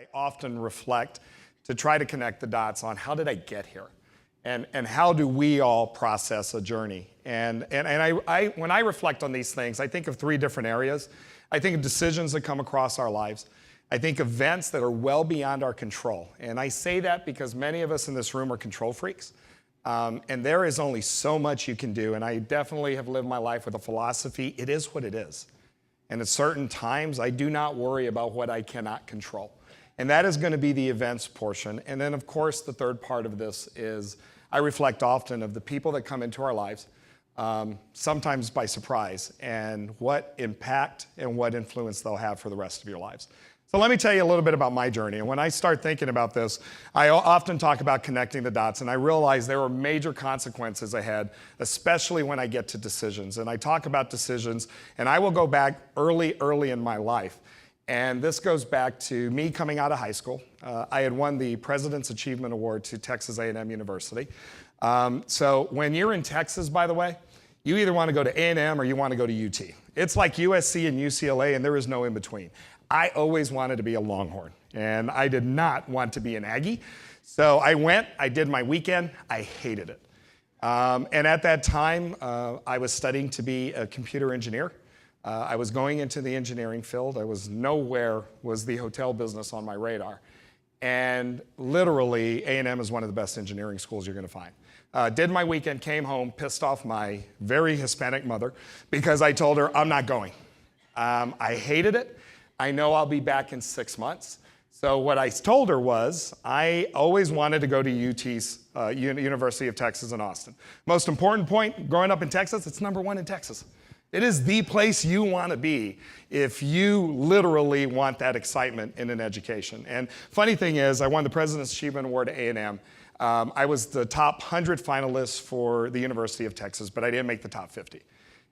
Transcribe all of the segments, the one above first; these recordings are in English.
I often reflect to try to connect the dots on how did I get here? And how do we all process a journey? And when I reflect on these things, I think of three different areas. I think of decisions that come across our lives. I think events that are well beyond our control. And I say that because many of us in this room are control freaks. And there is only so much you can do. And I definitely have lived my life with a philosophy, it is what it is. And at certain times, I do not worry about what I cannot control. And that is going to be the events portion. And then, of course, the third part of this is I reflect often of the people that come into our lives, sometimes by surprise, and what impact and what influence they'll have for the rest of your lives. So let me tell you a little bit about my journey. And when I start thinking about this, I often talk about connecting the dots, and I realize there are major consequences ahead, especially when I get to decisions. And I talk about decisions, and I will go back early in my life. And this goes back to me coming out of high school. I had won the President's Achievement Award to Texas A&M University. So when you're in Texas, by the way, you either want to go to A&M or you want to go to UT. It's like USC and UCLA, and there is no in between. I always wanted to be a Longhorn, and I did not want to be an Aggie. So I went, I did my weekend, I hated it. And at that time, I was studying to be a computer engineer. I was going into the engineering field. I was nowhere was the hotel business on my radar. And literally, A&M is one of the best engineering schools you're going to find. Did my weekend, came home, pissed off my very Hispanic mother because I told her I'm not going. I hated it. I know I'll be back in 6 months. So what I told her was I always wanted to go to UT's University of Texas in Austin. Most important point, growing up in Texas, it's #1 in Texas. It is the place you want to be if you literally want that excitement in an education. And funny thing is, I won the President's Achievement Award at A&M. I was the top 100 finalists for the University of Texas, but I didn't make the top 50.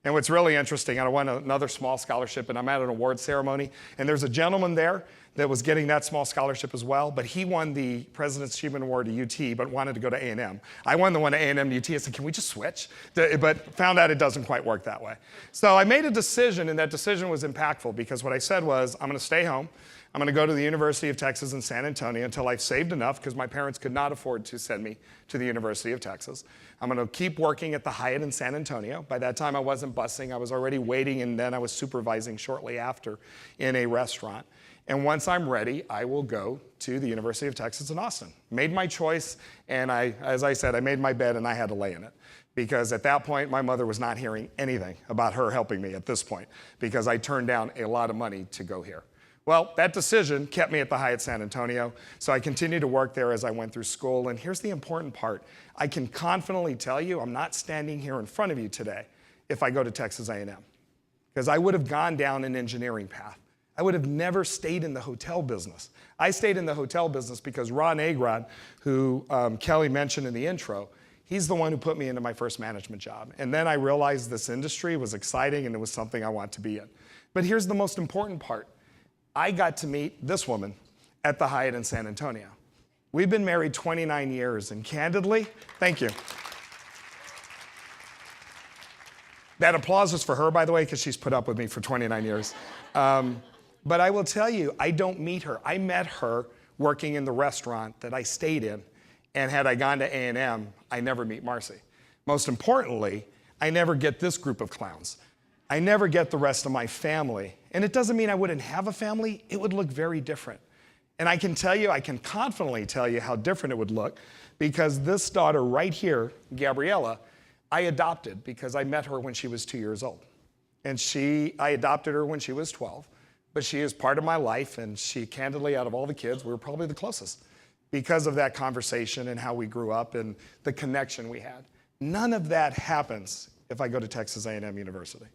And what's really interesting, I won another small scholarship, and I'm at an award ceremony, and there's a gentleman there that was getting that small scholarship as well, but he won the President's Achievement Award at UT, but wanted to go to A&M. I won the one at A&M to UT. I said, can we just switch? But found out it doesn't quite work that way. So I made a decision, and that decision was impactful because what I said was, I'm going to stay home. I'm going to go to the University of Texas in San Antonio until I've saved enough because my parents could not afford to send me to the University of Texas. I'm going to keep working at the Hyatt in San Antonio. By that time, I wasn't busing. I was already waiting, and then I was supervising shortly after in a restaurant. And once I'm ready, I will go to the University of Texas in Austin. Made my choice, and as I said, I made my bed, and I had to lay in it. Because at that point, my mother was not hearing anything about her helping me at this point because I turned down a lot of money to go here. Well, that decision kept me at the Hyatt San Antonio, so I continued to work there as I went through school. And here's the important part. I can confidently tell you I'm not standing here in front of you today if I go to Texas A&M, because I would have gone down an engineering path. I would have never stayed in the hotel business. I stayed in the hotel business because Ron Agrod, who Kelly mentioned in the intro, he's the one who put me into my first management job. And then I realized this industry was exciting and it was something I want to be in. But here's the most important part. I got to meet this woman at the Hyatt in San Antonio. We've been married 29 years, and candidly, thank you. That applause is for her, by the way, because she's put up with me for 29 years. But I will tell you, I don't meet her. I met her working in the restaurant that I stayed in, and had I gone to A&M, I never meet Marcy. Most importantly, I never get this group of clowns. I never get the rest of my family. And it doesn't mean I wouldn't have a family. It would look very different. And I can tell you, I can confidently tell you how different it would look because this daughter right here, Gabriella, I adopted because I met her when she was 2 years old. And I adopted her when she was 12. But she is part of my life, and she, candidly, out of all the kids, we were probably the closest because of that conversation and how we grew up and the connection we had. None of that happens if I go to Texas A&M University.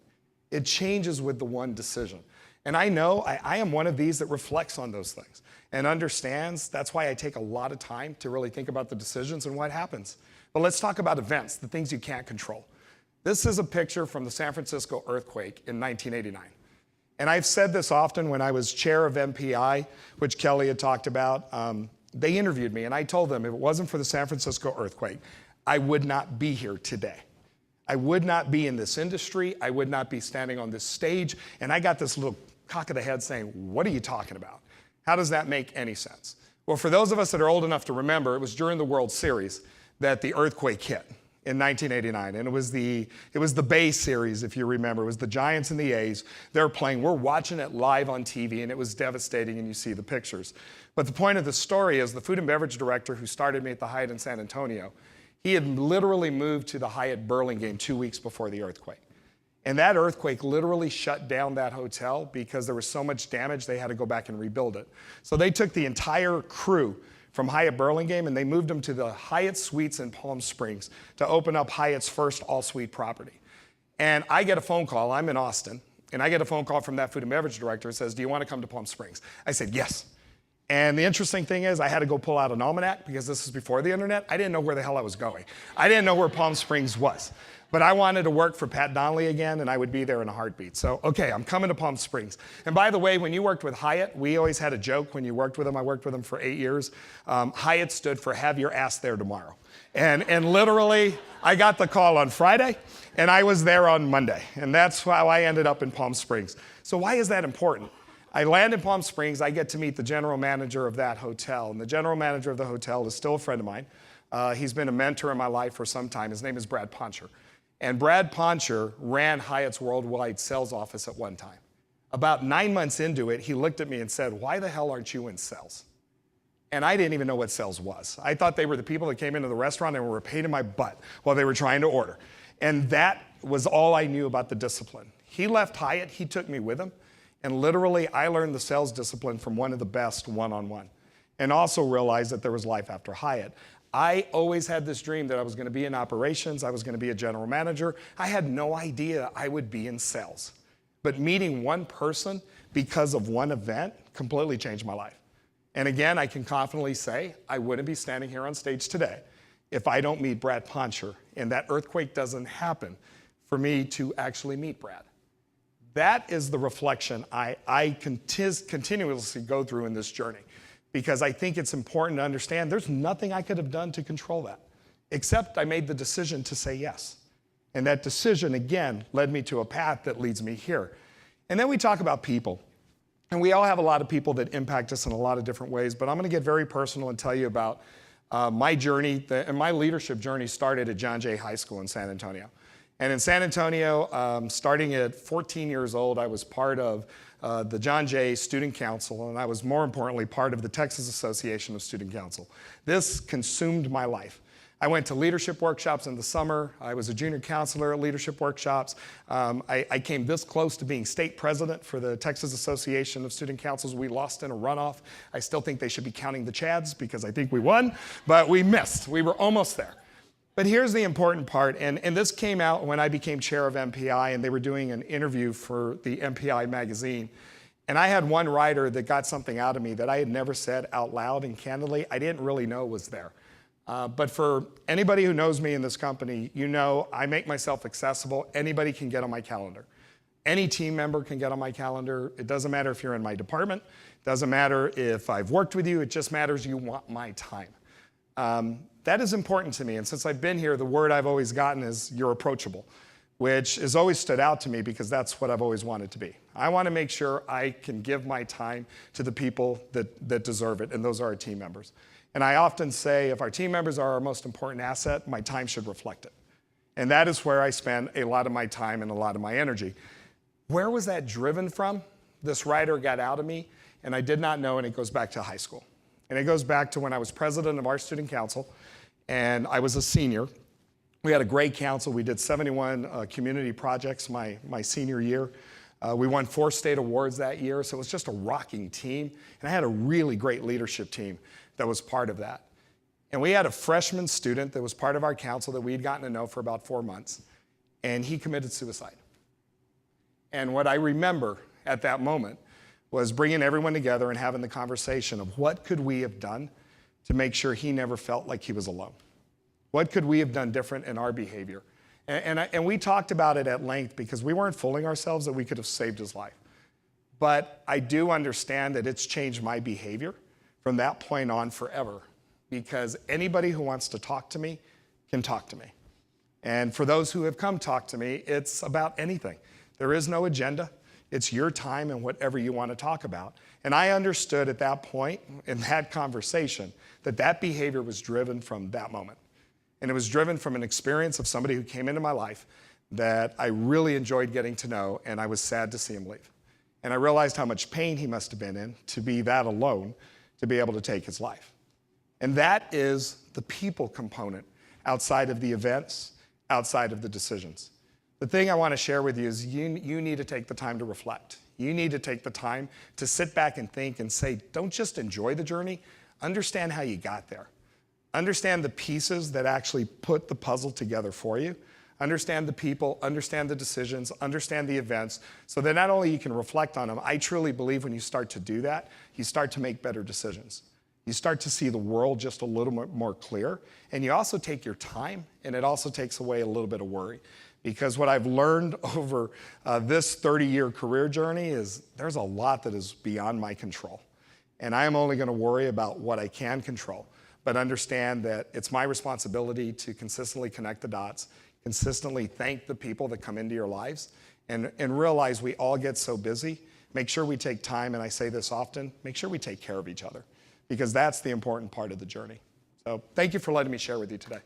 It changes with the one decision. And I know I am one of these that reflects on those things and understands. That's why I take a lot of time to really think about the decisions and what happens. But let's talk about events, the things you can't control. This is a picture from the San Francisco earthquake in 1989. And I've said this often when I was chair of MPI, which Kelly had talked about. They interviewed me, and I told them if it wasn't for the San Francisco earthquake, I would not be here today. I would not be in this industry. I would not be standing on this stage. And I got this little cock of the head saying, what are you talking about? How does that make any sense? Well, for those of us that are old enough to remember, it was during the World Series that the earthquake hit in 1989. And it was the Bay Series, if you remember. It was the Giants and the A's. They're playing. We're watching it live on TV, and it was devastating, and you see the pictures. But the point of the story is the food and beverage director who started me at the Hyatt in San Antonio, he had literally moved to the Hyatt Burlingame 2 weeks before the earthquake. And that earthquake literally shut down that hotel because there was so much damage they had to go back and rebuild it. So they took the entire crew from Hyatt Burlingame and they moved them to the Hyatt Suites in Palm Springs to open up Hyatt's first all-suite property. And I get a phone call, I'm in Austin, and I get a phone call from that food and beverage director that says, do you want to come to Palm Springs? I said, yes. And the interesting thing is I had to go pull out an almanac because this is before the internet. I didn't know where the hell I was going. I didn't know where Palm Springs was. But I wanted to work for Pat Donnelly again, and I would be there in a heartbeat. So, okay, I'm coming to Palm Springs. And by the way, when you worked with Hyatt, we always had a joke when you worked with them. I worked with them for 8 years. Hyatt stood for have your ass there tomorrow. And literally, I got the call on Friday, and I was there on Monday. And that's how I ended up in Palm Springs. So why is that important? I land in Palm Springs. I get to meet the general manager of that hotel. And the general manager of the hotel is still a friend of mine. He's been a mentor in my life for some time. His name is Brad Poncher. And Brad Poncher ran Hyatt's worldwide sales office at one time. About 9 months into it, he looked at me and said, why the hell aren't you in sales? And I didn't even know what sales was. I thought they were the people that came into the restaurant and were a pain in my butt while they were trying to order. And that was all I knew about the discipline. He left Hyatt, he took me with him, and literally I learned the sales discipline from one of the best one-on-one. And also realized that there was life after Hyatt. I always had this dream that I was going to be in operations, I was going to be a general manager. I had no idea I would be in sales. But meeting one person because of one event completely changed my life. And again, I can confidently say I wouldn't be standing here on stage today if I don't meet Brad Poncher and that earthquake doesn't happen for me to actually meet Brad. That is the reflection I continuously go through in this journey. Because I think it's important to understand there's nothing I could have done to control that, except I made the decision to say yes. And that decision, again, led me to a path that leads me here. And then we talk about people. And we all have a lot of people that impact us in a lot of different ways, but I'm going to get very personal and tell you about my journey. And my leadership journey started at John Jay High School in San Antonio. And in San Antonio, starting at 14 years old, I was part of the John Jay Student Council, and I was more importantly part of the Texas Association of Student Council. This consumed my life. I went to leadership workshops in the summer. I was a junior counselor at leadership workshops. I came this close to being state president for the Texas Association of Student Councils. We lost in a runoff. I still think they should be counting the Chads because I think we won, but we missed. We were almost there. But here's the important part, and this came out when I became chair of MPI, and they were doing an interview for the MPI magazine. And I had one writer that got something out of me that I had never said out loud and candidly, I didn't really know was there. But for anybody who knows me in this company, you know I make myself accessible. Anybody can get on my calendar. Any team member can get on my calendar. It doesn't matter if you're in my department. It doesn't matter if I've worked with you. It just matters you want my time. That is important to me, and since I've been here, the word I've always gotten is you're approachable, which has always stood out to me because that's what I've always wanted to be. I want to make sure I can give my time to the people that deserve it, and those are our team members. And I often say if our team members are our most important asset, my time should reflect it. And that is where I spend a lot of my time and a lot of my energy. Where was that driven from? This writer got out of me, and I did not know, and it goes back to high school. And it goes back to when I was president of our student council, and I was a senior. We had a great council. We did 71 community projects my senior year. We won 4 state awards that year, so it was just a rocking team. And I had a really great leadership team that was part of that. And we had a freshman student that was part of our council that we had gotten to know for about 4 months, and he committed suicide. And what I remember at that moment was bringing everyone together and having the conversation of what could we have done to make sure he never felt like he was alone. What could we have done different in our behavior? And we talked about it at length because we weren't fooling ourselves that we could have saved his life. But I do understand that it's changed my behavior from that point on forever, because anybody who wants to talk to me can talk to me. And for those who have come talk to me, it's about anything. There is no agenda. It's your time and whatever you want to talk about. And I understood at that point in that conversation that that behavior was driven from that moment. And it was driven from an experience of somebody who came into my life that I really enjoyed getting to know, and I was sad to see him leave. And I realized how much pain he must have been in to be that alone, to be able to take his life. And that is the people component outside of the events, outside of the decisions. The thing I want to share with you is you need to take the time to reflect. You need to take the time to sit back and think and say, don't just enjoy the journey, understand how you got there. Understand the pieces that actually put the puzzle together for you. Understand the people, understand the decisions, understand the events, so that not only you can reflect on them, I truly believe when you start to do that, you start to make better decisions. You start to see the world just a little bit more clear, and you also take your time, and it also takes away a little bit of worry. Because what I've learned over this 30-year career journey is there's a lot that is beyond my control. And I am only going to worry about what I can control, but understand that it's my responsibility to consistently connect the dots, consistently thank the people that come into your lives, and realize we all get so busy. Make sure we take time, and I say this often, make sure we take care of each other, because that's the important part of the journey. So thank you for letting me share with you today.